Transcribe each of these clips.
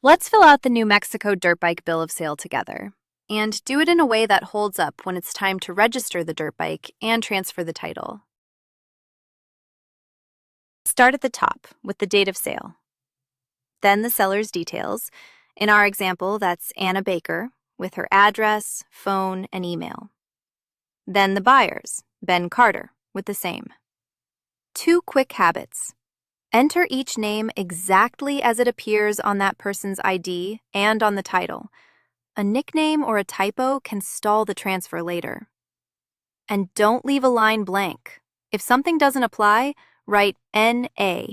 Let's fill out the New Mexico dirt bike bill of sale together, and do it in a way that holds up when it's time to register the dirt bike and transfer the title. Start at the top with the date of sale. Then the seller's details. In our example, that's Anna Baker, with her address, phone, and email. Then the buyer's, Ben Carter, with the same. 2 quick habits. Enter each name exactly as it appears on that person's ID and on the title. A nickname or a typo can stall the transfer later. And don't leave a line blank. If something doesn't apply, write NA.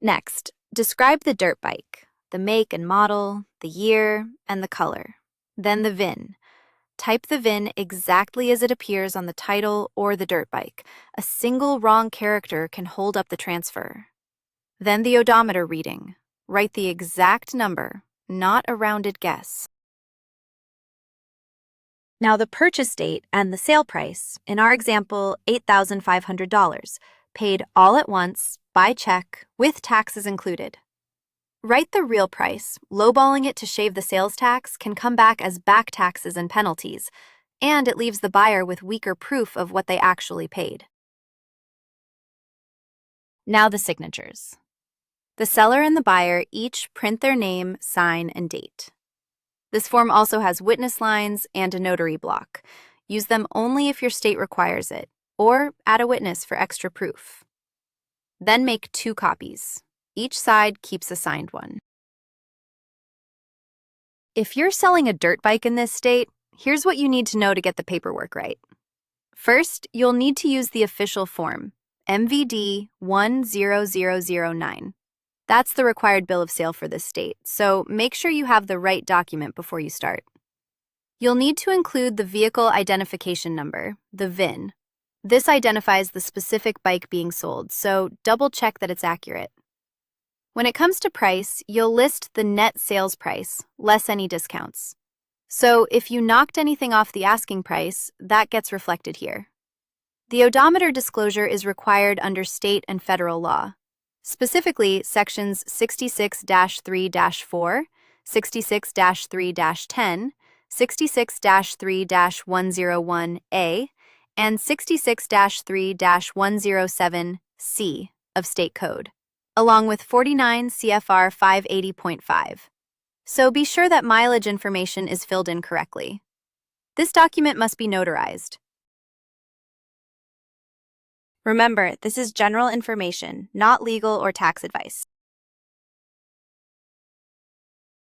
Next, describe the dirt bike, the make and model, the year, and the color. Then the VIN. Type the VIN exactly as it appears on the title or the dirt bike. A single wrong character can hold up the transfer. Then the odometer reading. Write the exact number, not a rounded guess. Now the purchase date and the sale price, in our example, $8,500, paid all at once, by check, with taxes included. Write the real price. Lowballing it to shave the sales tax can come back as back taxes and penalties, and it leaves the buyer with weaker proof of what they actually paid. Now the signatures. The seller and the buyer each print their name, sign, and date. This form also has witness lines and a notary block. Use them only if your state requires it, or add a witness for extra proof. Then make 2 copies. Each side keeps a signed one. If you're selling a dirt bike in this state, here's what you need to know to get the paperwork right. First, you'll need to use the official form, MVD 10009. That's the required bill of sale for this state, so make sure you have the right document before you start. You'll need to include the vehicle identification number, the VIN. This identifies the specific bike being sold, so double-check that it's accurate. When it comes to price, you'll list the net sales price, less any discounts. So if you knocked anything off the asking price, that gets reflected here. The odometer disclosure is required under state and federal law. Specifically, Sections 66-3-4, 66-3-10, 66-3-101A, and 66-3-107C of State Code, along with 49 CFR 580.5. So be sure that mileage information is filled in correctly. This document must be notarized. Remember, this is general information, not legal or tax advice.